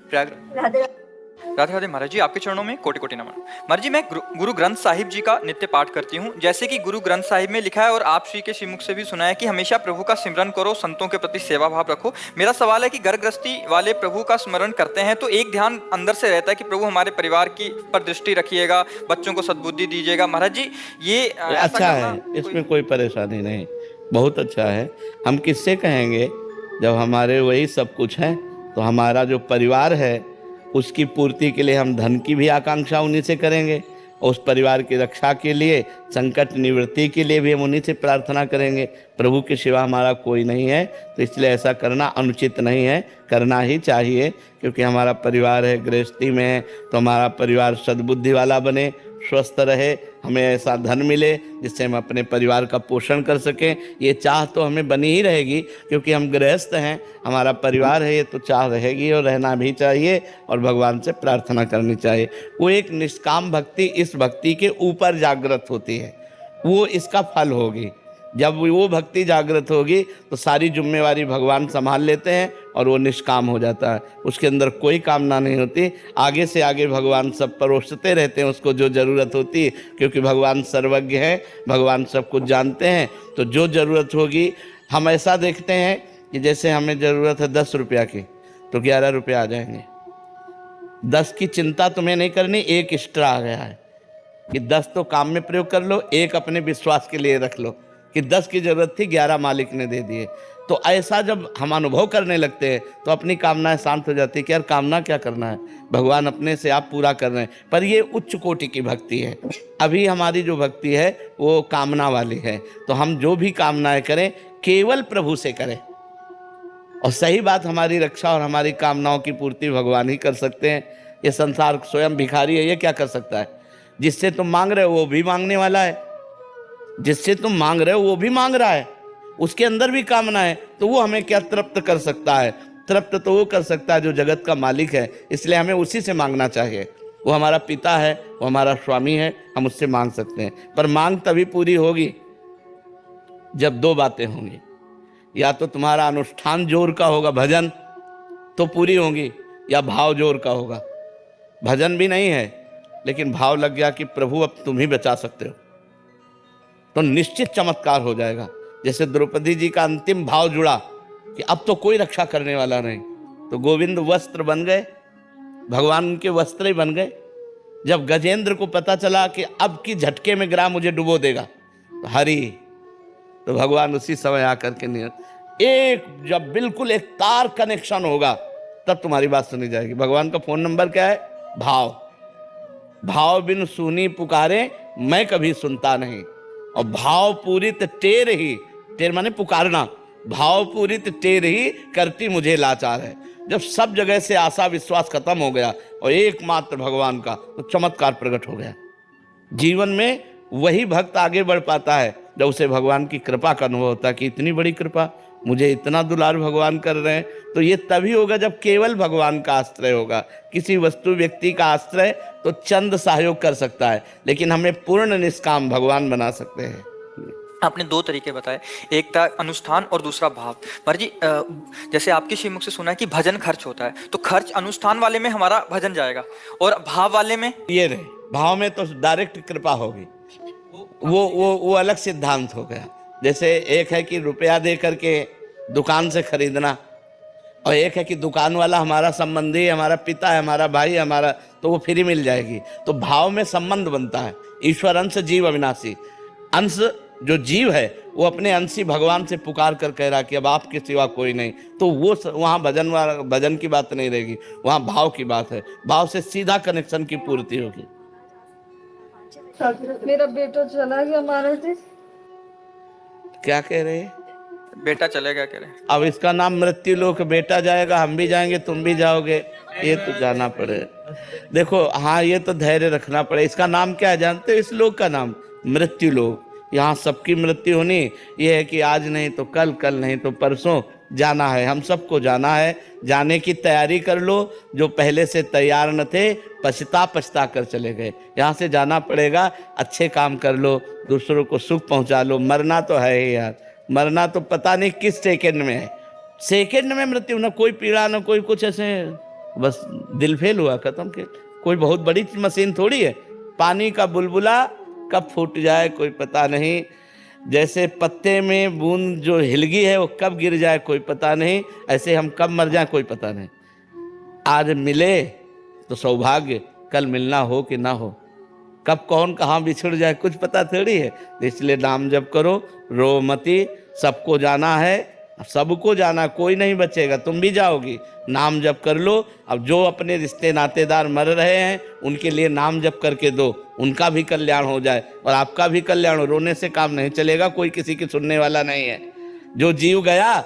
प्रयाग। राधे राधे राधे महाराज जी, आपके चरणों में कोटि कोटि नमन। महाराज जी, मैं गुरु ग्रंथ साहिब जी का नित्य पाठ करती हूँ। जैसे कि गुरु ग्रंथ साहिब में लिखा है और आप श्री के श्रीमुख से भी सुना है कि हमेशा प्रभु का सिमरन करो, संतों के प्रति सेवा भाव रखो। मेरा सवाल है कि घर गृहस्थी वाले प्रभु का स्मरण करते हैं तो एक ध्यान अंदर से रहता है कि प्रभु हमारे परिवार की पर दृष्टि रखिएगा, बच्चों को सद्बुद्धि दीजिएगा। महाराज जी, ये अच्छा है, इसमें कोई परेशानी नहीं, बहुत अच्छा है। हम किससे कहेंगे? जब हमारे वही सब कुछ है तो हमारा जो परिवार है उसकी पूर्ति के लिए हम धन की भी आकांक्षा उन्हीं से करेंगे, और उस परिवार की रक्षा के लिए, संकट निवृत्ति के लिए भी हम उन्हीं से प्रार्थना करेंगे। प्रभु के सिवा हमारा कोई नहीं है, तो इसलिए ऐसा करना अनुचित नहीं है, करना ही चाहिए। क्योंकि हमारा परिवार है, गृहस्थी में है, तो हमारा परिवार सद्बुद्धि वाला बने, स्वस्थ रहे, हमें ऐसा धन मिले जिससे हम अपने परिवार का पोषण कर सकें। ये चाह तो हमें बनी ही रहेगी, क्योंकि हम गृहस्थ हैं, हमारा परिवार है, ये तो चाह रहेगी और रहना भी चाहिए, और भगवान से प्रार्थना करनी चाहिए। वो एक निष्काम भक्ति इस भक्ति के ऊपर जागृत होती है, वो इसका फल होगी। जब वो भक्ति जागृत होगी तो सारी जिम्मेवारी भगवान संभाल लेते हैं और वो निष्काम हो जाता है, उसके अंदर कोई कामना नहीं होती। आगे से आगे भगवान सब परोसते रहते हैं उसको जो ज़रूरत होती है, क्योंकि भगवान सर्वज्ञ हैं, भगवान सब कुछ जानते हैं। तो जो ज़रूरत होगी, हम ऐसा देखते हैं कि जैसे हमें ज़रूरत है 10 रुपया की, तो 11 रुपये आ जाएंगे। 10 की चिंता तुम्हें नहीं करनी, एक एक्स्ट्रा आ गया है कि 10 तो काम में प्रयोग कर लो, एक अपने विश्वास के लिए रख लो कि 10 की जरूरत थी, 11 मालिक ने दे दिए। तो ऐसा जब हम अनुभव करने लगते हैं तो अपनी कामनाएं शांत हो जाती है कि यार कामना क्या करना है, भगवान अपने से आप पूरा कर रहे हैं। पर ये उच्च कोटि की भक्ति है। अभी हमारी जो भक्ति है वो कामना वाली है, तो हम जो भी कामनाएं करें केवल प्रभु से करें। और सही बात, हमारी रक्षा और हमारी कामनाओं की पूर्ति भगवान ही कर सकते हैं। ये संसार स्वयं भिखारी है, ये क्या कर सकता है? जिससे तुम मांग रहे हो वो भी मांगने वाला है, जिससे तुम मांग रहे हो वो भी मांग रहा है, उसके अंदर भी कामना है, तो वो हमें क्या तृप्त कर सकता है? तृप्त तो वो कर सकता है जो जगत का मालिक है, इसलिए हमें उसी से मांगना चाहिए। वो हमारा पिता है, वो हमारा स्वामी है, हम उससे मांग सकते हैं। पर मांग तभी पूरी होगी जब 2 बातें होंगी, या तो तुम्हारा अनुष्ठान जोर का होगा, भजन तो पूरी होंगी, या भाव जोर का होगा। भजन भी नहीं है लेकिन भाव लग गया कि प्रभु अब तुम ही बचा सकते हो, तो निश्चित चमत्कार हो जाएगा। जैसे द्रौपदी जी का अंतिम भाव जुड़ा कि अब तो कोई रक्षा करने वाला नहीं, तो गोविंद वस्त्र बन गए, भगवान उनके वस्त्र ही बन गए। जब गजेंद्र को पता चला कि अब की झटके में गिरा मुझे डुबो देगा, तो हरि, तो भगवान उसी समय आकर के एक जब बिल्कुल एक तार कनेक्शन होगा तब तुम्हारी बात सुनी जाएगी। भगवान का फोन नंबर क्या है? भाव। भाव बिन सुनी पुकारे मैं कभी सुनता नहीं, और भाव पूरित टेर ही, टेर माने पुकारना, भाव पूरित टेर ही करती मुझे लाचार है। जब सब जगह से आशा विश्वास खत्म हो गया और एकमात्र भगवान का, तो चमत्कार प्रकट हो गया। जीवन में वही भक्त आगे बढ़ पाता है जब उसे भगवान की कृपा का अनुभव होता है कि इतनी बड़ी कृपा, मुझे इतना दुलार भगवान कर रहे हैं। तो ये तभी होगा जब केवल भगवान का आश्रय होगा। किसी वस्तु व्यक्ति का आश्रय तो चंद सहयोग कर सकता है, लेकिन हमें पूर्ण निष्काम भगवान बना सकते हैं। आपने 2 तरीके बताए, एक था अनुष्ठान और दूसरा भाव। महाराज जी, जैसे आपके श्रीमुख से सुना है कि भजन खर्च होता है, तो खर्च अनुष्ठान वाले में हमारा भजन जाएगा और भाव वाले में ये रहे, भाव में तो डायरेक्ट कृपा होगी, वो अलग सिद्धांत हो गया। जैसे एक है कि रुपया दे करके दुकान से खरीदना, और एक है कि दुकान वाला हमारा संबंधी, हमारा पिता है, हमारा भाई, हमारा, तो वो फ्री मिल जाएगी। तो भाव में संबंध बनता है। ईश्वर अंश जीव अविनाशी, अंश जो जीव है वो अपने अंशी भगवान से पुकार कर कह रहा कि अब आपके सिवा कोई नहीं, तो वो वहाँ भजन की बात नहीं रहेगी, वहाँ भाव की बात है। भाव से सीधा कनेक्शन की पूर्ति होगी। मेरा बेटा चला गया महाराज जी। क्या कह रहे हैं? बेटा चलेगा कह रहे हैं। अब इसका नाम मृत्यु लोक, बेटा जाएगा, हम भी जाएंगे, तुम भी जाओगे, ये तो जाना पड़ेगा। देखो, हाँ, ये तो धैर्य रखना पड़े। इसका नाम क्या है जानते हो? इस लोक का नाम मृत्यु लोक। यहाँ सबकी मृत्यु होनी, ये है कि आज नहीं तो कल, कल नहीं तो परसों जाना है, हम सबको जाना है। जाने की तैयारी कर लो, जो पहले से तैयार न थे पछता कर चले गए। यहाँ से जाना पड़ेगा, अच्छे काम कर लो, दूसरों को सुख पहुँचा लो। मरना तो है ही यार, मरना तो पता नहीं किस सेकंड में है, सेकंड में मृत्यु, न कोई पीड़ा न कोई कुछ, ऐसे बस दिल फेल हुआ, खत्म के। कोई बहुत बड़ी मशीन थोड़ी है। पानी का बुलबुला कब फूट जाए कोई पता नहीं, जैसे पत्ते में बूंद जो हिलगी है वो कब गिर जाए कोई पता नहीं, ऐसे हम कब मर जाए कोई पता नहीं। आज मिले तो सौभाग्य, कल मिलना हो कि ना हो, कब कौन कहाँ बिछड़ जाए कुछ पता थोड़ी है। इसलिए नाम जप करो, रो मती, सबको जाना है, सबको जाना, कोई नहीं बचेगा, तुम भी जाओगी। नाम जप कर लो। अब जो अपने रिश्ते नातेदार मर रहे हैं उनके लिए नाम जप करके दो, उनका भी कल्याण हो जाए और आपका भी कल्याण हो। रोने से काम नहीं चलेगा, कोई किसी की सुनने वाला नहीं है। जो जीव गया,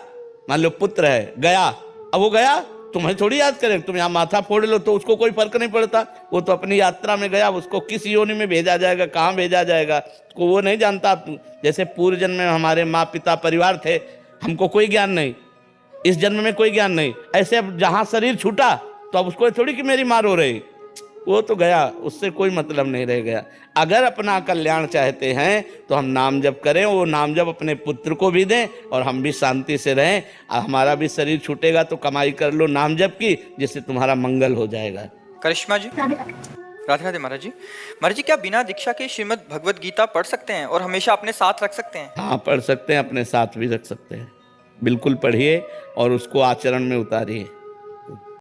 मान लो पुत्र है गया, अब वो गया तुम्हें थोड़ी याद करें, तुम यहाँ माथा फोड़ लो तो उसको कोई फर्क नहीं पड़ता, वो तो अपनी यात्रा में गया, उसको किस योनि में भेजा जाएगा, कहाँ भेजा जाएगा, तो वो नहीं जानता। जैसे पूर्व जन्म में हमारे माँ पिता परिवार थे, हमको कोई ज्ञान नहीं, इस जन्म में कोई ज्ञान नहीं, ऐसे अब जहाँ शरीर छूटा तो अब उसको थोड़ी कि मेरी माँ रो रही, वो तो गया, उससे कोई मतलब नहीं रह गया। अगर अपना कल्याण चाहते हैं तो हम नाम जप करें, वो नाम जप अपने पुत्र को भी दें और हम भी शांति से रहें। हमारा भी शरीर छूटेगा तो कमाई कर लो नाम जप की, जिससे तुम्हारा मंगल हो जाएगा। करिश्मा जी, राधे राधे महाराज जी। महाराज जी, क्या बिना दीक्षा के श्रीमद् भगवत गीता पढ़ सकते हैं और हमेशा अपने साथ रख सकते हैं? हाँ, पढ़ सकते हैं, अपने साथ भी रख सकते हैं। बिल्कुल पढ़िए और उसको आचरण में उतारिए।